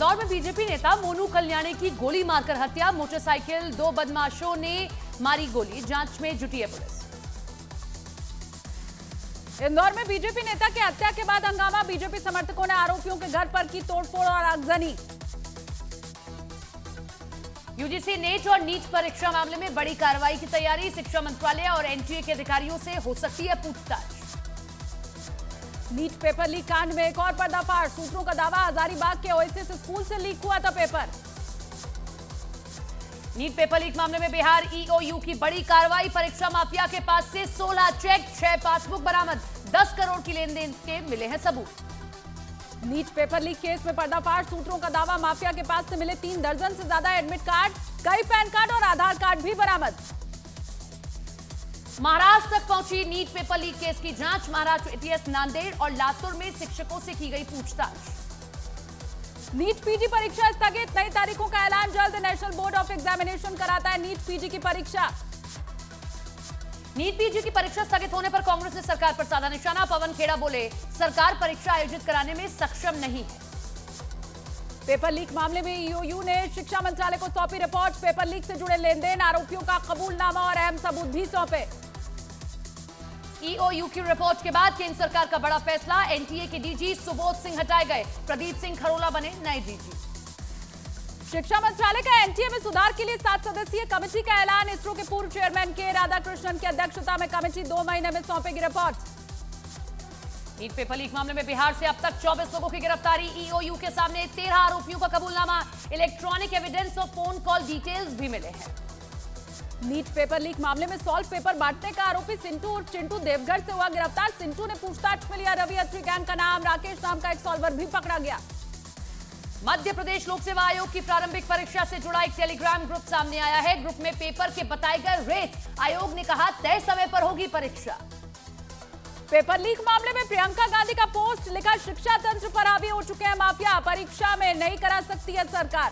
इंदौर में बीजेपी नेता मोनू कल्याणी की गोली मारकर हत्या, मोटरसाइकिल 2 बदमाशों ने मारी गोली, जांच में जुटी है पुलिस। इंदौर में बीजेपी नेता की हत्या के बाद हंगामा, बीजेपी समर्थकों ने आरोपियों के घर पर की तोड़फोड़ और आगजनी। यूजीसी नेट और नीट परीक्षा मामले में बड़ी कार्रवाई की तैयारी, शिक्षा मंत्रालय और एनटीए के अधिकारियों से हो सकती है पूछताछ। नीट पेपर लीक कांड में एक और पर्दाफाश, सूत्रों का दावा हजारीबाग के ओएसिस स्कूल से लीक हुआ था पेपर। नीट पेपर लीक मामले में बिहार ईओयू की बड़ी कार्रवाई, परीक्षा माफिया के पास से 16 चेक, 6 पासबुक बरामद, 10 करोड़ की लेनदेन के मिले हैं सबूत। नीट पेपर लीक केस में पर्दाफाश, सूत्रों का दावा माफिया के पास से मिले 3 दर्जन से ज्यादा एडमिट कार्ड, कई पैन कार्ड और आधार कार्ड भी बरामद। महाराष्ट्र तक पहुंची नीट पेपर लीक केस की जांच, महाराष्ट्र एटीएस नांदेड़ और लातूर में शिक्षकों से की गई पूछताछ। नीट पीजी परीक्षा स्थगित, नई तारीखों का ऐलान जल्द, नेशनल बोर्ड ऑफ एग्जामिनेशन कराता है नीट पीजी की परीक्षा। नीट पीजी की परीक्षा स्थगित होने पर कांग्रेस ने सरकार पर साधा निशाना, पवन खेड़ा बोले सरकार परीक्षा आयोजित कराने में सक्षम नहीं है। पेपर लीक मामले में ईओयू ने शिक्षा मंत्रालय को सौंपी रिपोर्ट, पेपर लीक से जुड़े लेनदेन, आरोपियों का कबूलनामा और अहम सबूत भी सौंपे। ईओयू की रिपोर्ट के बाद केंद्र सरकार का बड़ा फैसला, एनटीए के डीजी सुबोध सिंह हटाए गए, प्रदीप सिंह खरोला बने नए डीजी। शिक्षा मंत्रालय का एनटीए में सुधार के लिए 7 सदस्यीय कमेटी का ऐलान, इसरो के पूर्व चेयरमैन के राधाकृष्णन की अध्यक्षता में कमेटी 2 महीने में सौंपेगी रिपोर्ट। नीट पेपर लीक मामले में बिहार से अब तक 24 लोगों की गिरफ्तारी, ईओयू के सामने 13 आरोपियों का कबूलनामा, इलेक्ट्रॉनिक एविडेंस और फोन कॉल डिटेल्स भी मिले हैं। नीट पेपर लीक मामले में सॉल्व पेपर बांटने का आरोपी सिंटू और चिंटू देवघर से हुआ गिरफ्तार, सिंटू ने पूछताछ में लिया रवि अत्री गैंग का नाम, राकेश नाम का एक सॉल्वर भी पकड़ा गया। मध्य प्रदेश लोक सेवा आयोग की प्रारंभिक परीक्षा से जुड़ा एक टेलीग्राम ग्रुप सामने आया है, ग्रुप में पेपर के बताए गए रेट, आयोग ने कहा तय समय पर होगी परीक्षा। पेपर लीक मामले में प्रियंका गांधी का पोस्ट, लिखा शिक्षा तंत्र पर हावी हो चुके हैं माफिया, परीक्षा में नहीं करा सकती है सरकार।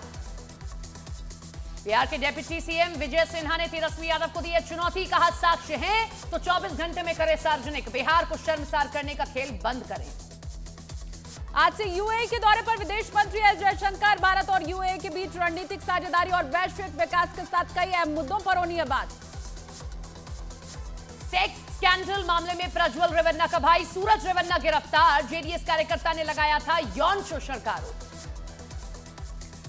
बिहार के डिप्टी सीएम विजय सिन्हा ने तेजस्वी यादव को दी है चुनौती, कहा साक्ष्य हैं तो 24 घंटे में करे सार्वजनिक, बिहार को शर्मसार करने का खेल बंद करें। आज से यूएई के दौरे पर विदेश मंत्री एस जयशंकर, भारत और यूएई के बीच रणनीतिक साझेदारी और वैश्विक विकास के साथ कई अहम मुद्दों पर होनी है बात। सेक्स स्कैंडल मामले में प्रज्वल रेवन्ना का भाई सूरज रेवन्ना गिरफ्तार, जेडीएस कार्यकर्ता ने लगाया था यौन शोषण का आरोप।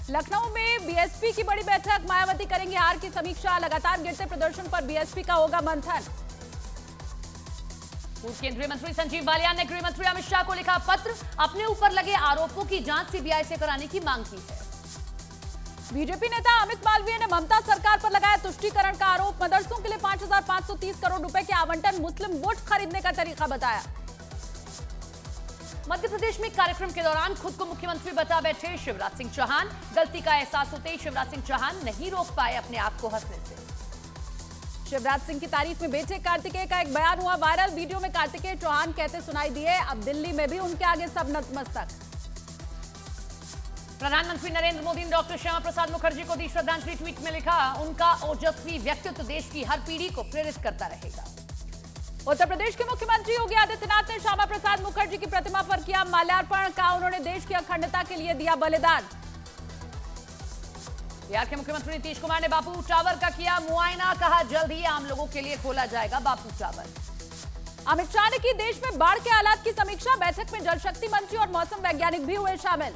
लखनऊ में बीएसपी की बड़ी बैठक, मायावती करेंगी हार की समीक्षा, लगातार गिरते प्रदर्शन पर बीएसपी का होगा मंथन। पूर्व केंद्रीय मंत्री संजीव बालियान ने गृह मंत्री अमित शाह को लिखा पत्र, अपने ऊपर लगे आरोपों की जांच सीबीआई से कराने की मांग की है। बीजेपी नेता अमित मालवीय ने ममता सरकार पर लगाया तुष्टीकरण का आरोप, मदरसों के लिए 5,530 करोड़ रुपए के आवंटन, मुस्लिम वोट खरीदने का तरीका बताया। मध्य प्रदेश में कार्यक्रम के दौरान खुद को मुख्यमंत्री बता बैठे शिवराज सिंह चौहान, गलती का एहसास होते ही शिवराज सिंह चौहान नहीं रोक पाए अपने आप को हंसने से। शिवराज सिंह की तारीफ में बेटे कार्तिकेय का एक बयान हुआ वायरल, वीडियो में कार्तिकेय चौहान कहते सुनाई दिए, अब दिल्ली में भी उनके आगे सब नतमस्तक। प्रधानमंत्री नरेंद्र मोदी ने डॉक्टर श्यामा प्रसाद मुखर्जी को दी श्रद्धांजलि, ट्वीट में लिखा उनका ओजस्वी व्यक्तित्व देश की हर पीढ़ी को प्रेरित करता रहेगा। उत्तर प्रदेश के मुख्यमंत्री योगी आदित्यनाथ ने श्यामा प्रसाद मुखर्जी की प्रतिमा पर किया माल्यार्पण, कहा उन्होंने देश की अखंडता के लिए दिया बलिदान। बिहार के मुख्यमंत्री नीतीश कुमार ने बापू टावर का किया मुआयना, कहा जल्द ही आम लोगों के लिए खोला जाएगा बापू टावर। अमित शाह ने की देश में बाढ़ के हालात की समीक्षा, बैठक में जल शक्ति मंत्री और मौसम वैज्ञानिक भी हुए शामिल।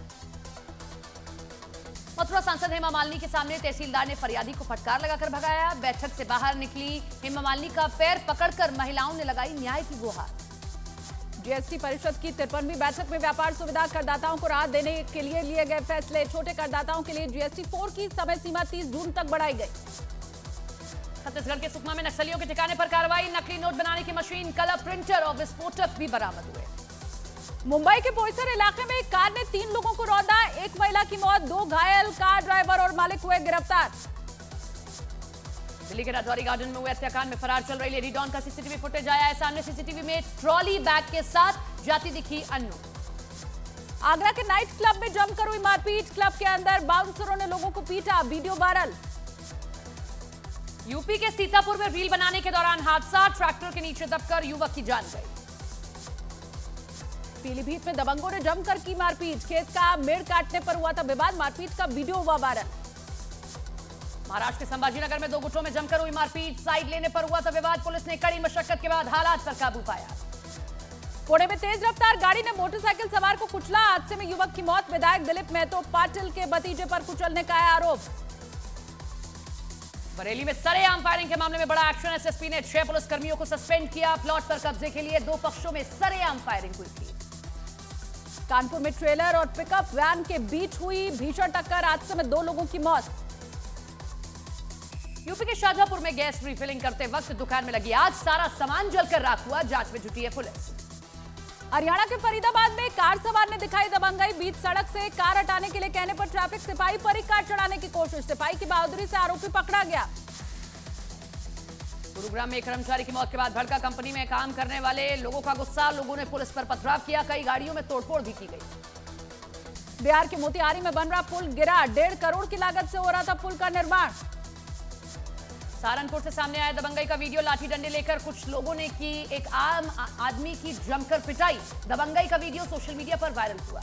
मथुरा सांसद हेमा मालिनी के सामने तहसीलदार ने फरियादी को फटकार लगाकर भगाया, बैठक से बाहर निकली हेमा मालिनी का पैर पकड़कर महिलाओं ने लगाई न्याय की गुहार। जीएसटी परिषद की 53वीं बैठक में व्यापार सुविधा करदाताओं को राहत देने के लिए लिए गए फैसले, छोटे करदाताओं के लिए जीएसटी 4 की समय सीमा 30 जून तक बढ़ाई गई। छत्तीसगढ़ के सुकमा में नक्सलियों के ठिकाने पर कार्रवाई, नकली नोट बनाने की मशीन, कलर प्रिंटर और विस्फोटक भी बरामद हुए। मुंबई के बोईसर इलाके में एक कार ने 3 लोगों को रौंदा, एक महिला की मौत, 2 घायल, कार ड्राइवर और मालिक हुए गिरफ्तार। दिल्ली के राजौरी गार्डन में हुए हत्याकांड में फरार चल रही लेडी डॉन का सीसीटीवी फुटेज आया है सामने, सीसीटीवी में ट्रॉली बैग के साथ जाती दिखी अन्नू। आगरा के नाइट क्लब में जमकर हुई मारपीट, क्लब के अंदर बाउंसरों ने लोगों को पीटा, वीडियो वायरल। यूपी के सीतापुर में रील बनाने के दौरान हादसा, ट्रैक्टर के नीचे दबकर युवक की जान गई। पीलीभीत में दबंगों ने जमकर की मारपीट, खेत का मेड़ काटने पर हुआ था विवाद, मारपीट का वीडियो हुआ वायरल। महाराष्ट्र के संभाजीनगर में 2 गुटों में जमकर हुई मारपीट, साइड लेने पर हुआ था विवाद, पुलिस ने कड़ी मशक्कत के बाद हालात पर काबू पाया। पुणे में तेज रफ्तार गाड़ी ने मोटरसाइकिल सवार को कुचला, हादसे में युवक की मौत, विधायक दिलीप महतो पाटिल के भतीजे पर कुचलने का है आरोप। बरेली में सरेआम फायरिंग के मामले में बड़ा एक्शन, एसएसपी ने 6 पुलिसकर्मियों को सस्पेंड किया, प्लॉट पर कब्जे के लिए 2 पक्षों में सरेआम फायरिंग हुई थी। कानपुर में ट्रेलर और पिकअप वैन के बीच हुई भीषण टक्कर, हादसे में 2 लोगों की मौत। यूपी के शाहजहांपुर में गैस रिफिलिंग करते वक्त दुकान में लगी आग, सारा सामान जलकर राख हुआ, जांच में जुटी है पुलिस। हरियाणा के फरीदाबाद में कार सवार ने दिखाई दबंगई, बीच सड़क से कार हटाने के लिए कहने पर ट्रैफिक सिपाही पर ही कार चढ़ाने की कोशिश, सिपाही की बहादुरी से आरोपी पकड़ा गया। गुरुग्राम में एक कर्मचारी की मौत के बाद भड़का, कंपनी में काम करने वाले लोगों का गुस्सा, लोगों ने पुलिस पर पथराव किया, कई गाड़ियों में तोड़फोड़ भी की गई। बिहार के मोतिहारी में बन रहा पुल गिरा, 1.5 करोड़ की लागत से हो रहा था पुल का निर्माण। सहारनपुर से सामने आया दबंगई का वीडियो, लाठी डंडे लेकर कुछ लोगों ने की एक आम आदमी की जमकर पिटाई, दबंगई का वीडियो सोशल मीडिया पर वायरल हुआ।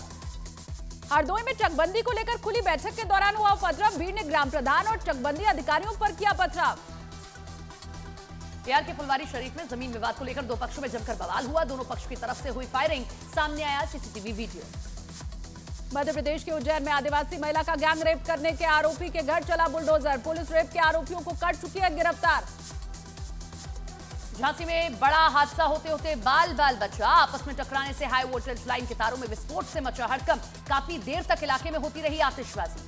हरदोई में चकबंदी को लेकर खुली बैठक के दौरान हुआ उपद्रव, भीड़ ने ग्राम प्रधान और चकबंदी अधिकारियों पर किया पथराव। बिहार के फुलवारी शरीफ में जमीन विवाद को लेकर 2 पक्षों में जमकर बवाल हुआ, दोनों पक्ष की तरफ से हुई फायरिंग, सामने आया सीसीटीवी वीडियो। मध्य प्रदेश के उज्जैन में आदिवासी महिला का गैंग रेप करने के आरोपी के घर चला बुलडोजर, पुलिस रेप के आरोपियों को कर चुकी है गिरफ्तार। झांसी में बड़ा हादसा होते होते बाल बाल बचा, आपस में टकराने से हाई वोल्टेज लाइन के तारों में विस्फोट से मचा हड़कंप, काफी देर तक इलाके में होती रही आतिशबाजी।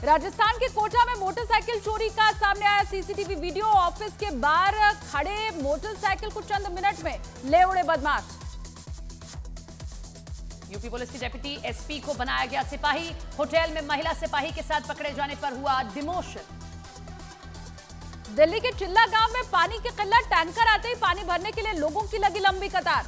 राजस्थान के कोटा में मोटरसाइकिल चोरी का सामने आया सीसीटीवी वीडियो, ऑफिस के बाहर खड़े मोटरसाइकिल को चंद मिनट में ले उड़े बदमाश। यूपी पुलिस की डेप्यूटी एसपी को बनाया गया सिपाही, होटल में महिला सिपाही के साथ पकड़े जाने पर हुआ डिमोशन। दिल्ली के चिल्ला गांव में पानी की किल्लत, टैंकर आते ही पानी भरने के लिए लोगों की लगी लंबी कतार।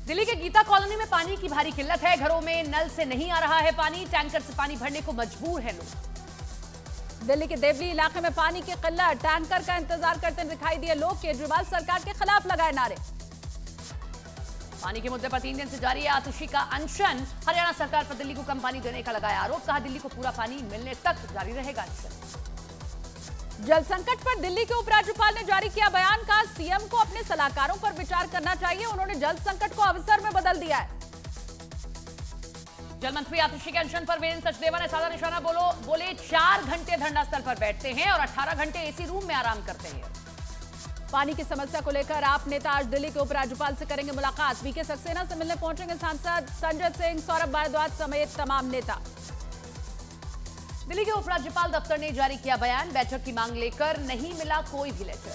दिल्ली के गीता कॉलोनी में पानी की भारी किल्लत है, घरों में नल से नहीं आ रहा है पानी, टैंकर से पानी भरने को मजबूर है लोग। दिल्ली के देवली इलाके में पानी की किल्लत, टैंकर का इंतजार करते दिखाई दिए लोग, केजरीवाल सरकार के खिलाफ लगाए नारे। पानी के मुद्दे पर 3 दिन से जारी है आतिशी का अनशन, हरियाणा सरकार पर दिल्ली को कम पानी देने का लगाया आरोप, कहा दिल्ली को पूरा पानी मिलने तक जारी रहेगा अनशन। जल संकट पर दिल्ली के उपराज्यपाल ने जारी किया बयान, कहा सीएम को अपने सलाहकारों पर विचार करना चाहिए, उन्होंने जल संकट को अवसर में बदल दिया है। जल मंत्री आतिशी के अनशन पर वीरेंद्र सचदेवा ने साधा निशाना, बोले 4 घंटे धरना स्थल पर बैठते हैं और 18 घंटे एसी रूम में आराम करते हैं। पानी की समस्या को लेकर आप नेता आज दिल्ली के उपराज्यपाल से करेंगे मुलाकात, वीके सक्सेना से मिलने पहुंचेंगे सांसद संजय सिंह, सौरभ भारद्वाज समेत तमाम नेता। दिल्ली के उपराज्यपाल दफ्तर ने जारी किया बयान, बैठक की मांग लेकर नहीं मिला कोई भी लेटर।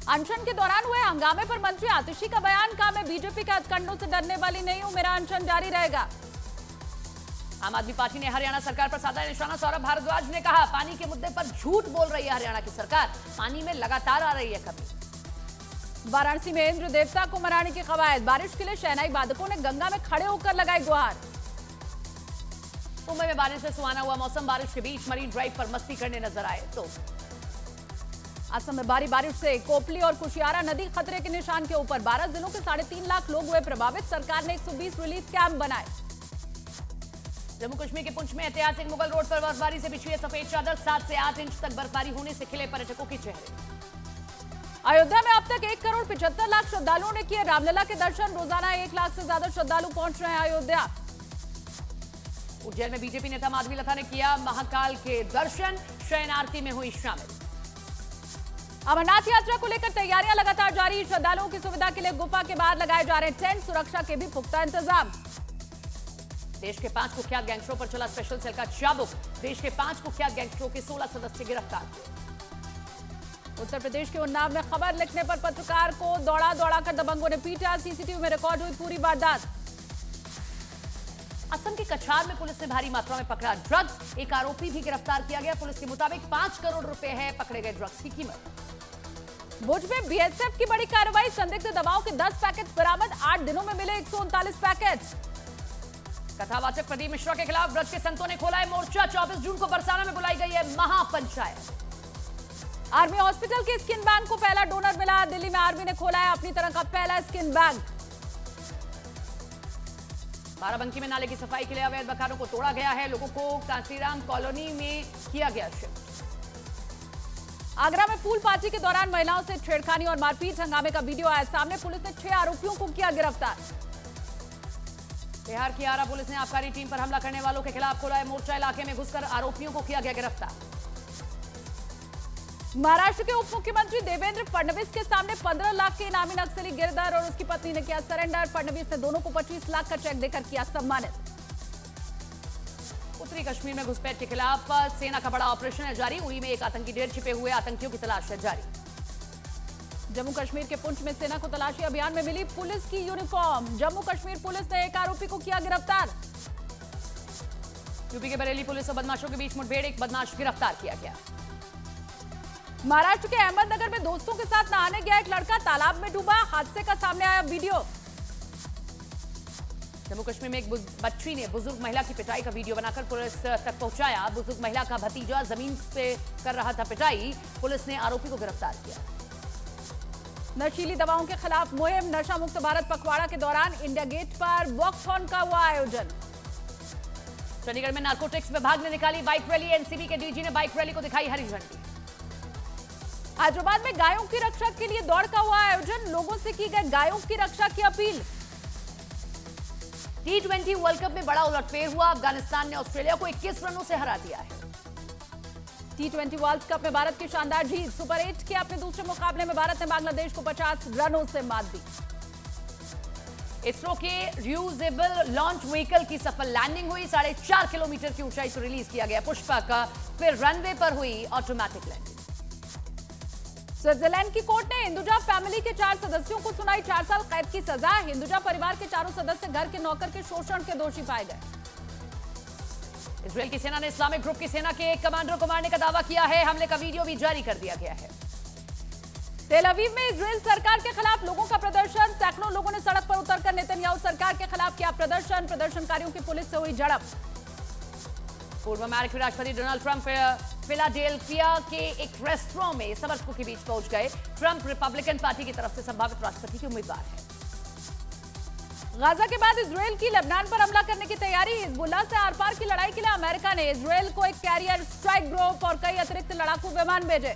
अनशन के दौरान हुए हंगामे पर मंत्री आतिशी का बयान, कहा मैं बीजेपी के हथकंडों से डरने वाली नहीं हूं, मेरा अनशन जारी रहेगा। आम आदमी पार्टी ने हरियाणा सरकार पर साधा निशाना, सौरभ भारद्वाज ने कहा पानी के मुद्दे पर झूठ बोल रही है हरियाणा की सरकार, पानी में लगातार आ रही है कमी। वाराणसी में इंद्र देवता को मनाने की कवायद, बारिश के लिए शहनाई वादकों ने गंगा में खड़े होकर लगाई गुहार। मुंबई में बारिश से सुहाना हुआ मौसम, बारिश के बीच मरीन ड्राइव पर मस्ती करने नजर आए तो असम में भारी बारिश से कोपली और कुशियारा नदी खतरे के निशान के ऊपर, 12 जिलों के 3.5 लाख लोग हुए प्रभावित, सरकार ने 120 रिलीफ कैंप बनाए। जम्मू कश्मीर के पुंछ में ऐतिहासिक मुगल रोड पर बर्फबारी से बिछी है सफेद चादर, 7 से 8 इंच तक बर्फबारी होने से खिले पर्यटकों के चेहरे। अयोध्या में अब तक 1 करोड़ 75 लाख श्रद्धालुओं ने किए रामलला के दर्शन, रोजाना 1 लाख से ज्यादा श्रद्धालु पहुंच रहे हैं अयोध्या। उज्जैन में बीजेपी नेता माधवी लता ने किया महाकाल के दर्शन, शयन आरती में हुई शामिल। अमरनाथ यात्रा को लेकर तैयारियां लगातार जारी, श्रद्धालुओं की सुविधा के लिए गुफा के बाहर लगाए जा रहे टेंट, सुरक्षा के भी पुख्ता इंतजाम। देश के 5 कुख्यात गैंगस्टरों पर चला स्पेशल सेल का चाबुक, देश के 5 कुख्यात गैंगस्टरों के 16 सदस्य गिरफ्तार। उत्तर प्रदेश के उन्नाव में खबर लिखने पर पत्रकार को दौड़ा कर दबंगों ने पीटा, सीसीटीवी में रिकॉर्ड हुई पूरी वारदात। असम के कछार में पुलिस ने भारी मात्रा में पकड़ा ड्रग्स, एक आरोपी भी गिरफ्तार किया गया, पुलिस के मुताबिक 5 करोड़ रुपए है पकड़े गए ड्रग्स की कीमत। भुज में बीएसएफ की बड़ी कार्रवाई, संदिग्ध दवाओं के 10 पैकेट बरामद, 8 दिनों में मिले 139 पैकेट। कथावाचक प्रदीप मिश्रा के खिलाफ ब्रज के संतों ने खोला है मोर्चा, 24 जून को बरसाना में बुलाई गई है महापंचायत। आर्मी हॉस्पिटल के स्किन बैंक को पहला डोनर मिला। दिल्ली में आर्मी ने खोला है अपनी तरह का पहला स्किन बैंक। बाराबंकी में नाले की सफाई के लिए अवैध बखानों को तोड़ा गया है। लोगों को कांसीराम कॉलोनी में किया गया शिफ्ट। आगरा में पूल पार्टी के दौरान महिलाओं से छेड़खानी और मारपीट हंगामे का वीडियो आया सामने। पुलिस ने 6 आरोपियों को किया गिरफ्तार। बिहार की आरा पुलिस ने आबकारी टीम पर हमला करने वालों के खिलाफ खोला है मोर्चा। इलाके में घुसकर आरोपियों को किया गया गिरफ्तार। महाराष्ट्र के उप मुख्यमंत्री देवेंद्र फडणवीस के सामने 15 लाख के इनामी नक्सली गिरधर और उसकी पत्नी ने किया सरेंडर। फडणवीस ने दोनों को 25 लाख का चेक देकर किया सम्मानित। उत्तरी कश्मीर में घुसपैठ के खिलाफ सेना का बड़ा ऑपरेशन है जारी। उड़ी में एक आतंकी ढेर छिपे हुए आतंकियों की तलाश है जारी। जम्मू कश्मीर के पुंछ में सेना को तलाशी अभियान में मिली पुलिस की यूनिफॉर्म। जम्मू कश्मीर पुलिस ने एक आरोपी को किया गिरफ्तार। यूपी के बरेली पुलिस और बदमाशों के बीच मुठभेड़, एक बदमाश गिरफ्तार किया गया। महाराष्ट्र के अहमदनगर में दोस्तों के साथ नहाने गया एक लड़का तालाब में डूबा। हादसे का सामने आया वीडियो। जम्मू कश्मीर में एक बच्ची ने बुजुर्ग महिला की पिटाई का वीडियो बनाकर पुलिस तक पहुंचाया। बुजुर्ग महिला का भतीजा जमीन पे कर रहा था पिटाई। पुलिस ने आरोपी को गिरफ्तार किया। नशीली दवाओं के खिलाफ मुहिम। नशा मुक्त भारत पखवाड़ा के दौरान इंडिया गेट पर वॉकथॉन का हुआ आयोजन। चंडीगढ़ में नारकोटिक्स विभाग ने निकाली बाइक रैली। एनसीबी के डीजी ने बाइक रैली को दिखाई हरी झंडी। हैदराबाद में गायों की रक्षा के लिए दौड़ का हुआ आयोजन। लोगों से की गई गायों की रक्षा की अपील। T20 वर्ल्ड कप में बड़ा उलटफेर हुआ। अफगानिस्तान ने ऑस्ट्रेलिया को 21 रनों से हरा दिया है। T20 वर्ल्ड कप में भारत की शानदार जीत। सुपर 8 के अपने दूसरे मुकाबले में भारत ने बांग्लादेश को 50 रनों से मात दी। इसरो के रियूजेबल लॉन्च व्हीकल की सफल लैंडिंग हुई। 4.5 किलोमीटर की ऊंचाई से रिलीज किया गया पुष्पक। फिर रनवे पर हुई ऑटोमेटिक लैंडिंग। स्विट्जरलैंड की कोर्ट ने हिंदुजा फैमिली के 4 सदस्यों को सुनाई 4 साल कैद की सजा। हिंदुजा परिवार के चारों सदस्य घर के नौकर के शोषण के दोषी पाए गए। इजरायल की सेना ने इस्लामिक ग्रुप की सेना के एक कमांडर को मारने का दावा किया है। हमले का वीडियो भी जारी कर दिया गया है। तेल अवीव में इजरायल सरकार के खिलाफ लोगों का प्रदर्शन। सैकड़ों लोगों ने सड़क पर उतरकर नेतन्याहू सरकार के खिलाफ किया प्रदर्शन। प्रदर्शनकारियों की पुलिस से हुई झड़प। पूर्व अमेरिकी राष्ट्रपति डोनाल्ड ट्रंप फिलाडेल्फिया के एक रेस्टोरेंट में समर्थकों के बीच पहुंच गए। ट्रंप रिपब्लिकन पार्टी की तरफ से संभावित राष्ट्रपति के उम्मीदवार हैं। गाजा के बाद इजरायल की लेबनान पर हमला करने की तैयारी। हिजबुल्लाह से आर पार की लड़ाई के लिए अमेरिका ने इजरायल को एक कैरियर स्ट्राइक ग्रुप और कई अतिरिक्त लड़ाकू विमान भेजे।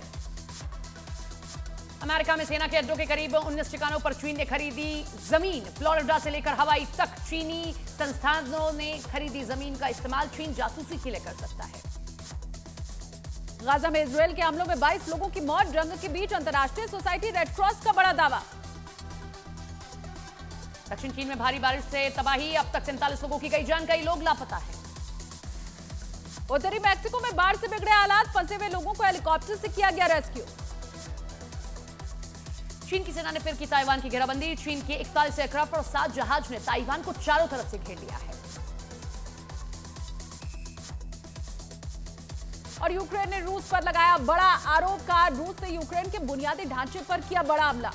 अमेरिका में सेना के अड्डों के करीब 19 ठिकानों पर चीन ने खरीदी जमीन। फ्लोरिडा से लेकर हवाई तक चीनी संस्थानों ने खरीदी जमीन का इस्तेमाल चीन जासूसी के लिए कर सकता है। गाजा में इजरायल के हमलों में 22 लोगों की मौत। जंग के बीच अंतर्राष्ट्रीय सोसाइटी रेड क्रॉस का बड़ा दावा। दक्षिण चीन में भारी बारिश से तबाही। अब तक 47 लोगों की गई जान। कई लोग लापता हैं। उत्तरी मैक्सिको में बाढ़ से बिगड़े हालात। फंसे हुए लोगों को हेलीकॉप्टर से किया गया रेस्क्यू। चीन की सेना ने फिर की ताइवान की घेराबंदी। चीन के 41 एयरक्राफ्ट और 7 जहाज ने ताइवान को चारों तरफ से घेर लिया है। और यूक्रेन ने रूस पर लगाया बड़ा आरोप। का रूस ने यूक्रेन के बुनियादी ढांचे पर किया बड़ा हमला।